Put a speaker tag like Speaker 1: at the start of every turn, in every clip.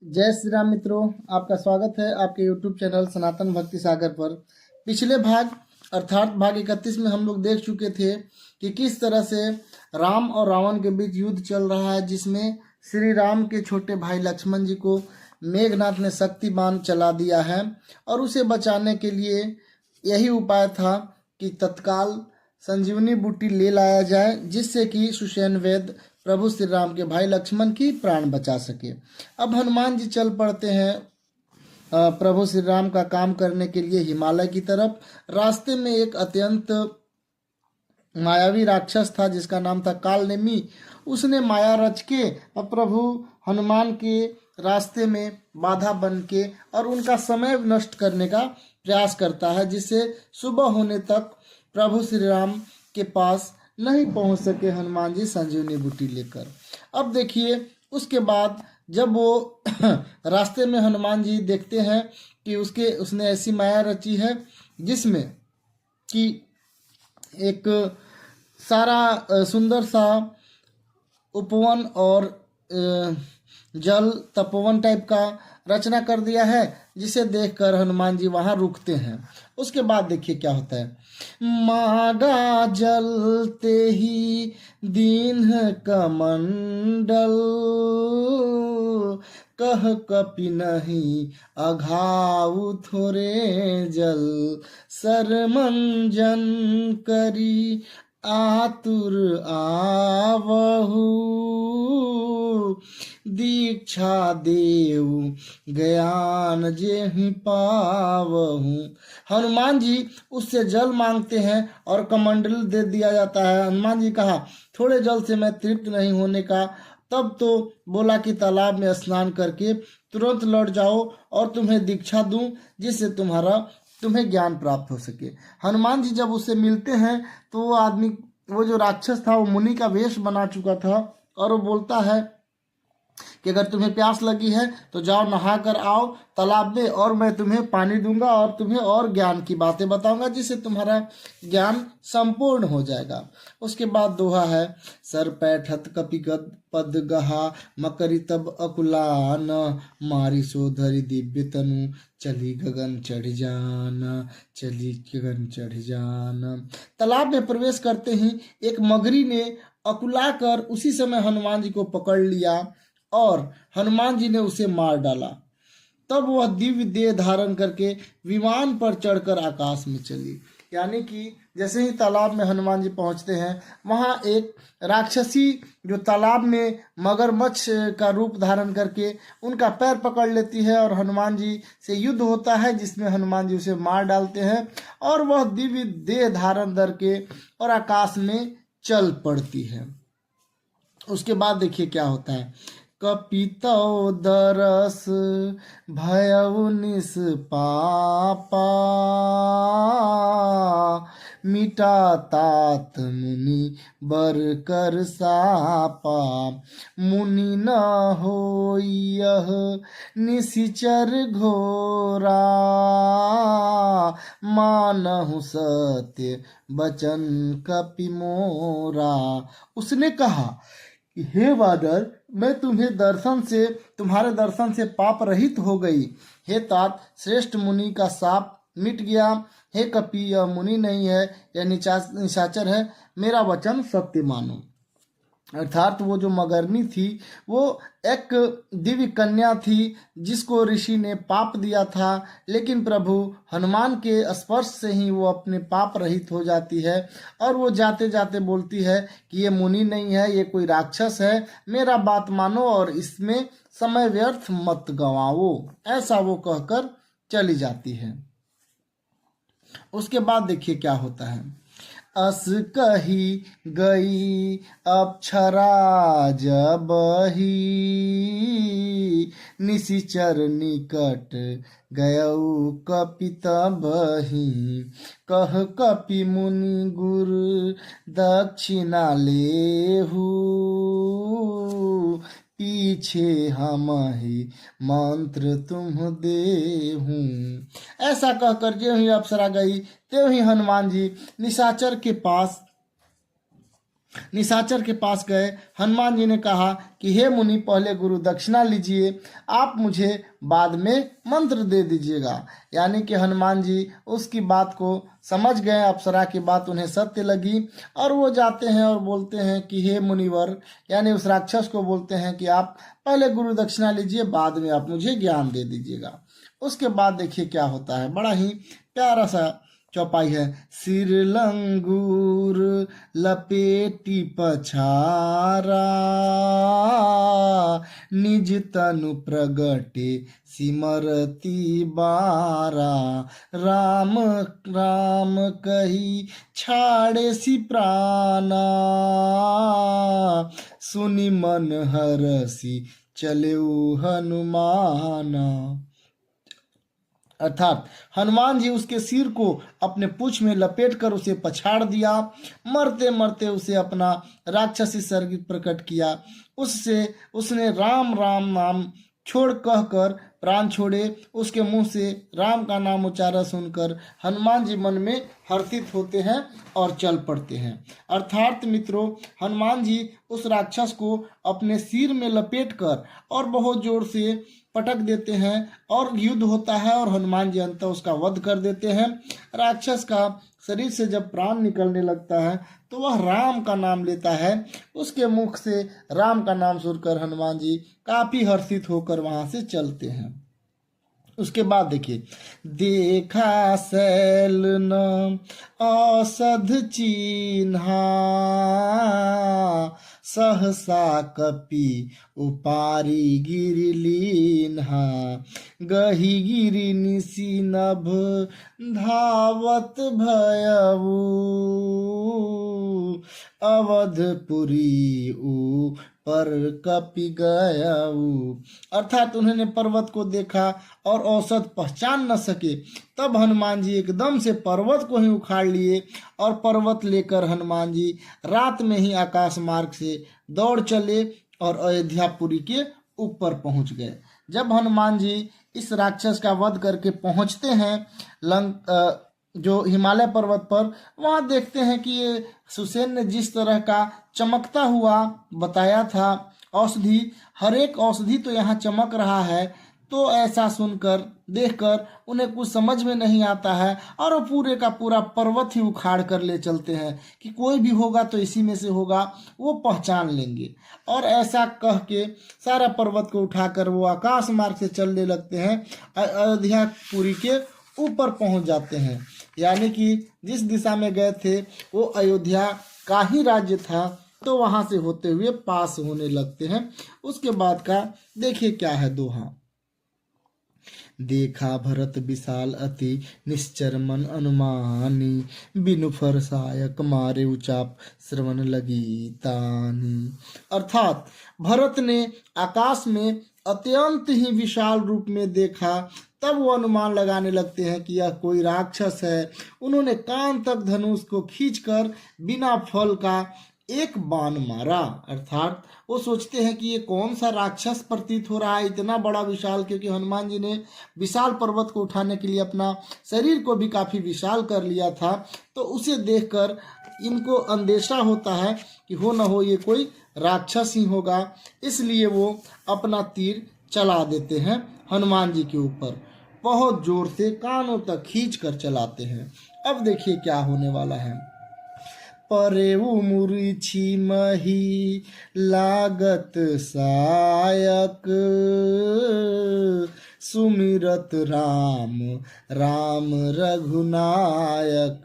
Speaker 1: जय श्री राम मित्रों, आपका स्वागत है आपके YouTube चैनल सनातन भक्ति सागर पर। पिछले भाग अर्थात भाग 31 में हम लोग देख चुके थे कि किस तरह से राम और रावण के बीच युद्ध चल रहा है, जिसमें श्री राम के छोटे भाई लक्ष्मण जी को मेघनाथ ने शक्ति बाण चला दिया है और उसे बचाने के लिए यही उपाय था कि तत्काल संजीवनी बूटी ले लाया जाए, जिससे कि सुषेण वेद प्रभु श्री राम के भाई लक्ष्मण की प्राण बचा सके। अब हनुमान जी चल पड़ते हैं प्रभु श्री राम का काम करने के लिए हिमालय की तरफ। रास्ते में एक अत्यंत मायावी राक्षस था जिसका नाम था कालनेमी। उसने माया रच के अब प्रभु हनुमान के रास्ते में बाधा बन के और उनका समय नष्ट करने का प्रयास करता है, जिससे सुबह होने तक प्रभु श्री राम के पास नहीं पहुंच सके हनुमान जी संजीवनी बूटी लेकर। अब देखिए, उसके बाद जब वो रास्ते में हनुमान जी देखते हैं कि उसने ऐसी माया रची है जिसमें कि एक सारा सुंदर सा उपवन और जल तपोवन टाइप का रचना कर दिया है, जिसे देखकर हनुमान जी वहां रुकते हैं। उसके बाद देखिए क्या होता है। मागा जलते ही दीन कमंडल, कह कपि नहीं अघाउ थोरे जल, सरमंजन करी आतुर आवहु, दीक्षा देव ज्ञान जेहि पावहु। हनुमान जी उससे जल मांगते हैं और कमंडल दे दिया जाता है। हनुमान जी कहा, थोड़े जल से मैं तृप्त नहीं होने का। तब तो बोला कि तालाब में स्नान करके तुरंत लौट जाओ और तुम्हें दीक्षा दूं, जिससे तुम्हें ज्ञान प्राप्त हो सके। हनुमान जी जब उससे मिलते हैं तो वो जो राक्षस था वो मुनि का वेश बना चुका था और वो बोलता है कि अगर तुम्हें प्यास लगी है तो जाओ नहा कर आओ तालाब में, और मैं तुम्हें पानी दूंगा और तुम्हें और ज्ञान की बातें बताऊंगा, जिससे तुम्हारा ज्ञान संपूर्ण हो जाएगा। उसके बाद दोहा है, सर पैठत कपि पद गहा, मकरी तब अकुलान, मारी सोधरी दिव्य तनु, चली गगन चढ़ जान, चली गगन चढ़ जान। तालाब में प्रवेश करते ही एक मगरी ने अकुला कर उसी समय हनुमान जी को पकड़ लिया और हनुमान जी ने उसे मार डाला। तब वह दिव्य देह धारण करके विमान पर चढ़कर आकाश में चली। यानी कि जैसे ही तालाब में हनुमान जी पहुंचते हैं, वहां एक राक्षसी जो तालाब में मगरमच्छ का रूप धारण करके उनका पैर पकड़ लेती है और हनुमान जी से युद्ध होता है, जिसमें हनुमान जी उसे मार डालते हैं और वह दिव्य देह धारण करके और आकाश में चल पड़ती है। उसके बाद देखिए क्या होता है। कपितौ दरस भयउ निष्पापा, मिटा तात मुनि बर कर सापा, मुनि न होइयह निशिचर घोरा, मानहु सत्य बचन कपि मोरा। उसने कहा कि हे वानर, मैं तुम्हारे दर्शन से पाप रहित हो गई। हे तात, श्रेष्ठ मुनि का शाप मिट गया। हे कपि, यह मुनि नहीं है, यह निशाचर है, मेरा वचन सत्य मानो। अर्थात वो जो मगरनी थी वो एक दिव्य कन्या थी जिसको ऋषि ने पाप दिया था, लेकिन प्रभु हनुमान के स्पर्श से ही वो अपने पाप रहित हो जाती है और वो जाते जाते बोलती है कि ये मुनि नहीं है, ये कोई राक्षस है, मेरा बात मानो और इसमें समय व्यर्थ मत गंवाओ। ऐसा वो कहकर चली जाती है। उसके बाद देखिए क्या होता है। अस कही गई अप्सरा जबहि, निशिचर निकट गयउ कपि तबहि, कह कपि मुनि गुरु दक्षिणा लेहु, पीछे हमहि मंत्र तुम देहूं। ऐसा कहकर ज्यों ही अप्सरा गई त्यों ही हनुमान जी निशाचर के पास निशाचर के पास गए। हनुमान जी ने कहा कि हे मुनि, पहले गुरु दक्षिणा लीजिए, आप मुझे बाद में मंत्र दे दीजिएगा। यानी कि हनुमान जी उसकी बात को समझ गए, अप्सरा की बात उन्हें सत्य लगी, और वो जाते हैं और बोलते हैं कि हे मुनिवर, यानी उस राक्षस को बोलते हैं कि आप पहले गुरु दक्षिणा लीजिए, बाद में आप मुझे ज्ञान दे दीजिएगा। उसके बाद देखिए क्या होता है, बड़ा ही प्यारा सा चौपाई है। सिर लंगूर लपेटी पछारा, निज तनु प्रगटे सिमरती बारा, राम राम कही छाड़े सी प्राणा, सुनि मन हरसी चले हनुमाना। अर्थात हनुमान जी उसके सिर को अपने पूंछ में लपेट कर उसे पछाड़ दिया, मरते मरते उसे अपना राक्षसी शरीर प्रकट किया। उससे उसने राम राम नाम छोड़ कहकर प्राण छोड़े। उसके मुंह से राम का नाम उच्चारण सुनकर हनुमान जी मन में हर्षित होते हैं और चल पड़ते हैं। अर्थात मित्रों, हनुमान जी उस राक्षस को अपने सिर में लपेट कर और बहुत जोर से पटक देते हैं और युद्ध होता है, और हनुमान जी अंत उसका वध कर देते हैं। राक्षस का शरीर से जब प्राण निकलने लगता है तो वह राम का नाम लेता है। उसके मुख से राम का नाम सुनकर हनुमान जी काफी हर्षित होकर वहां से चलते हैं। उसके बाद देखिए, देखा शैल न औषध चिन्हा, सहसा कपि उपारी गिरि लीन्हा, गही गिरि निशि नभ धावत भयऊ, अवधपुरी पर कपि गयऊ। अर्थात उन्होंने पर्वत को देखा और औसत पहचान न सके, तब हनुमान जी एकदम से पर्वत को ही उखाड़ लिए और पर्वत लेकर हनुमान जी रात में ही आकाश मार्ग से दौड़ चले और अयोध्यापुरी के ऊपर पहुंच गए। जब हनुमान जी इस राक्षस का वध करके पहुंचते हैं जो हिमालय पर्वत पर, वहां देखते हैं कि ये सुसेन ने जिस तरह का चमकता हुआ बताया था औषधि, हर एक औषधि तो यहाँ चमक रहा है। तो ऐसा सुनकर देखकर उन्हें कुछ समझ में नहीं आता है और वो पूरे का पूरा पर्वत ही उखाड़ कर ले चलते हैं कि कोई भी होगा तो इसी में से होगा, वो पहचान लेंगे। और ऐसा कह के सारा पर्वत को उठाकर वो आकाश मार्ग से चलने लगते हैं, अयोध्यापुरी के ऊपर पहुंच जाते हैं। यानी कि जिस दिशा में गए थे वो अयोध्या का ही राज्य था, तो वहां से होते हुए पास होने लगते हैं। उसके बाद का देखिए क्या है दोहा। देखा भरत विशाल अति निश्चर मन अनुमानी, बिनु फरसायक मारे उचाप श्रवण लगी तानी। अर्थात भरत ने आकाश में अत्यंत ही विशाल रूप में देखा, तब वो अनुमान लगाने लगते हैं कि यह कोई राक्षस है। उन्होंने कान तक धनुष को खींचकर बिना फल का एक बाण मारा। अर्थात वो सोचते हैं कि ये कौन सा राक्षस प्रतीत हो रहा है इतना बड़ा विशाल, क्योंकि हनुमान जी ने विशाल पर्वत को उठाने के लिए अपना शरीर को भी काफी विशाल कर लिया था। तो उसे देखकर इनको अंदेशा होता है कि हो न हो ये कोई राक्षस ही होगा, इसलिए वो अपना तीर चला देते हैं हनुमान जी के ऊपर, बहुत जोर से कानों तक खींच कर चलाते हैं। अब देखिए क्या होने वाला है। परेऊ मुरीछि मही लागत सायक, सुमिरत राम राम रघुनायक,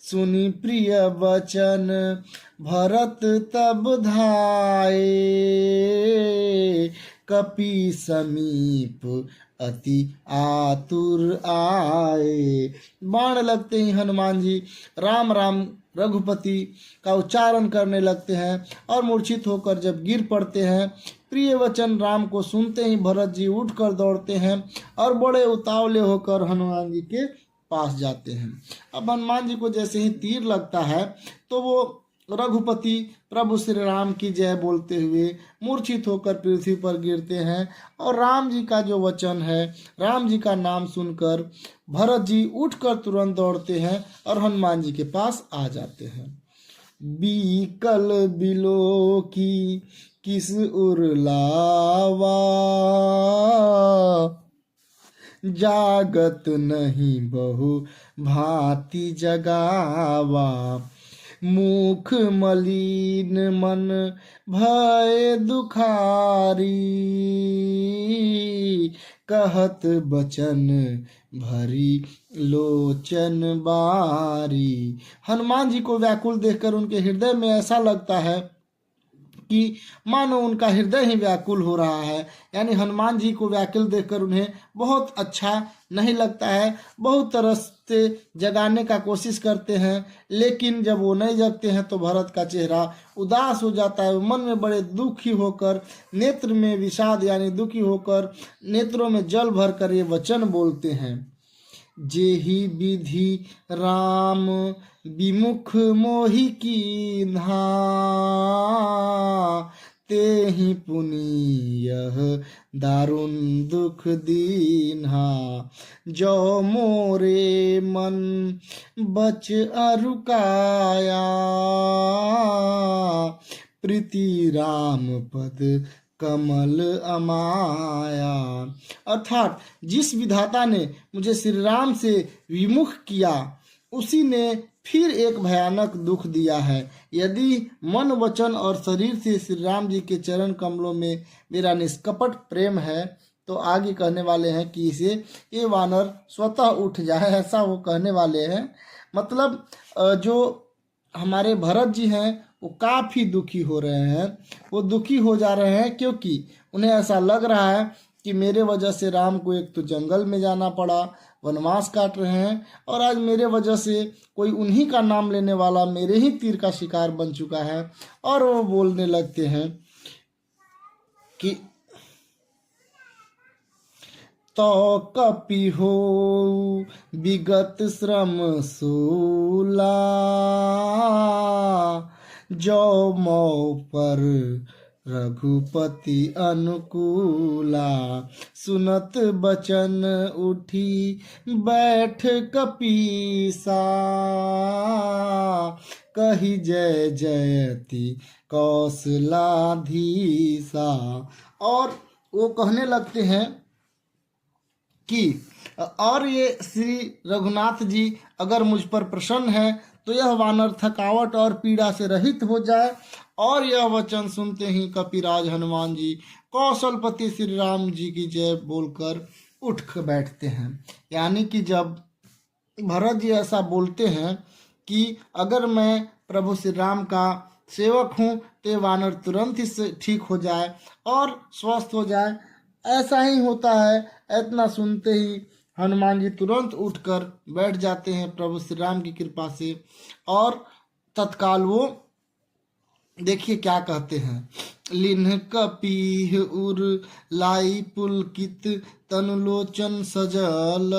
Speaker 1: सुनि प्रिय वचन भरत तब धाये, कपि समीप अति आतुर आए। बाण लगते ही हनुमान जी राम राम रघुपति का उच्चारण करने लगते हैं और मूर्छित होकर जब गिर पड़ते हैं, प्रिय वचन राम को सुनते ही भरत जी उठकर दौड़ते हैं और बड़े उतावले होकर हनुमान जी के पास जाते हैं। अब हनुमान जी को जैसे ही तीर लगता है तो वो रघुपति प्रभु श्री राम की जय बोलते हुए मूर्छित होकर पृथ्वी पर गिरते हैं, और राम जी का जो वचन है, राम जी का नाम सुनकर भरत जी उठकर तुरंत दौड़ते हैं और हनुमान जी के पास आ जाते हैं। बीकल बिलो की किस उरलावा, जागत नहीं बहु भांति जगावा, मुख मलिन मन भय दुखारी, कहत बचन भरी लोचन बारी। हनुमान जी को व्याकुल देखकर उनके हृदय में ऐसा लगता है कि मानो उनका हृदय ही व्याकुल हो रहा है। यानी हनुमान जी को व्याकुल देखकर उन्हें बहुत अच्छा नहीं लगता है, बहुत तरह से जगाने का कोशिश करते हैं, लेकिन जब वो नहीं जगते हैं तो भरत का चेहरा उदास हो जाता है। मन में बड़े दुखी होकर, नेत्र में विषाद यानी दुखी होकर, नेत्रों में जल भरकर ये वचन बोलते हैं, जेहि विधि राम विमुख मोहि कीन्हा, तेहि पुनि यह दारुण दुख दीन्हा, जो मोरे मन बच अरुकाया, प्रीति राम पद कमल अमाया। अर्थात जिस विधाता ने मुझे श्री राम से विमुख किया, उसी ने फिर एक भयानक दुख दिया है। यदि मन वचन और शरीर से श्री राम जी के चरण कमलों में मेरा निष्कपट प्रेम है, तो आगे कहने वाले हैं कि इसे ये वानर स्वतः उठ जाए, ऐसा वो कहने वाले हैं। मतलब जो हमारे भरत जी हैं वो काफ़ी दुखी हो रहे हैं। वो दुखी हो जा रहे हैं क्योंकि उन्हें ऐसा लग रहा है कि मेरे वजह से राम को एक तो जंगल में जाना पड़ा, वनवास काट रहे हैं, और आज मेरे वजह से कोई उन्हीं का नाम लेने वाला मेरे ही तीर का शिकार बन चुका है। और वो बोलने लगते हैं कि तो कपि हो विगत श्रम सूला, जो मौ पर रघुपति अनुकूला, सुनत बचन उठी बैठ कपीसा, कही जय जयति कौशलाधीसा। और वो कहने लगते हैं कि और ये श्री रघुनाथ जी अगर मुझ पर प्रसन्न है तो यह वानर थकावट और पीड़ा से रहित हो जाए। और यह वचन सुनते ही कपिराज हनुमान जी कौशलपति श्री राम जी की जय बोलकर उठ बैठते हैं। यानी कि जब भरत जी ऐसा बोलते हैं कि अगर मैं प्रभु श्री राम का सेवक हूँ तो ये वानर तुरंत ही ठीक हो जाए और स्वस्थ हो जाए, ऐसा ही होता है। इतना सुनते ही हनुमान जी तुरंत उठकर बैठ जाते हैं प्रभु श्री राम की कृपा से, और तत्काल वो देखिए क्या कहते हैं, लिन्ह कपीह उर लाई पुलकित तनुलोचन सजल,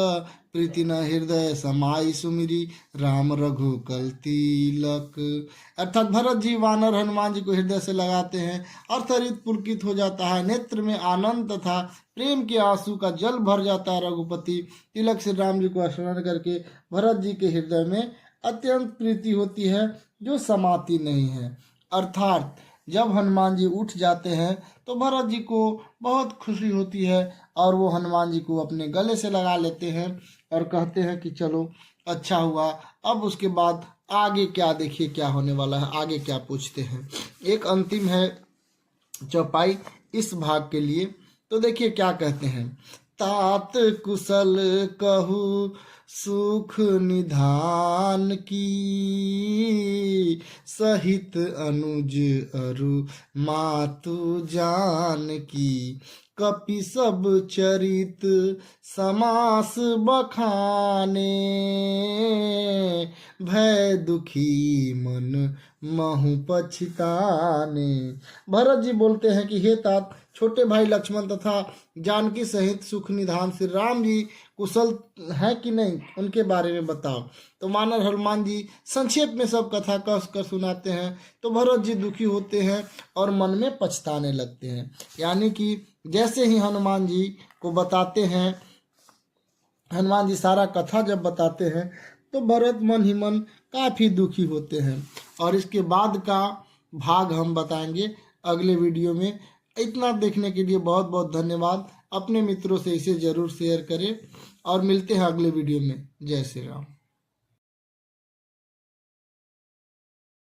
Speaker 1: प्रीति न हृदय समाई सुमिरी राम रघुकुल तिलक। अर्थात भरत जी वानर हनुमान जी को हृदय से लगाते हैं और शरीर पुलकित हो जाता है, नेत्र में आनंद तथा प्रेम के आंसू का जल भर जाता है। रघुपति तिलक श्री राम जी को स्मरण करके भरत जी के हृदय में अत्यंत प्रीति होती है जो समाती नहीं है। अर्थात जब हनुमान जी उठ जाते हैं तो भरत जी को बहुत खुशी होती है और वो हनुमान जी को अपने गले से लगा लेते हैं और कहते हैं कि चलो अच्छा हुआ। अब उसके बाद आगे क्या, देखिए क्या होने वाला है, आगे क्या पूछते हैं। एक अंतिम है चौपाई इस भाग के लिए, तो देखिए क्या कहते हैं, तात कुशल कहू सुख निधान की, सहित अनुज अरु मातु जान की, कपि सब चरित समास बखाने, भय दुखी मन महु पछताने। भरत जी बोलते हैं कि हे तात, छोटे भाई लक्ष्मण तथा जानकी सहित सुख निधान श्री राम जी कुशल है कि नहीं, उनके बारे में बताओ। तो मानव हनुमान जी संक्षेप में सब कथा कस कर सुनाते हैं। तो भरत जी दुखी होते हैं और मन में पछताने लगते हैं। यानी कि जैसे ही हनुमान जी को बताते हैं, हनुमान जी सारा कथा जब बताते हैं तो भरत मन ही मन काफ़ी दुखी होते हैं। और इसके बाद का भाग हम बताएंगे अगले वीडियो में। इतना देखने के लिए बहुत बहुत धन्यवाद। अपने मित्रों से इसे ज़रूर शेयर करें और मिलते हैं अगले वीडियो में। जय श्री राम।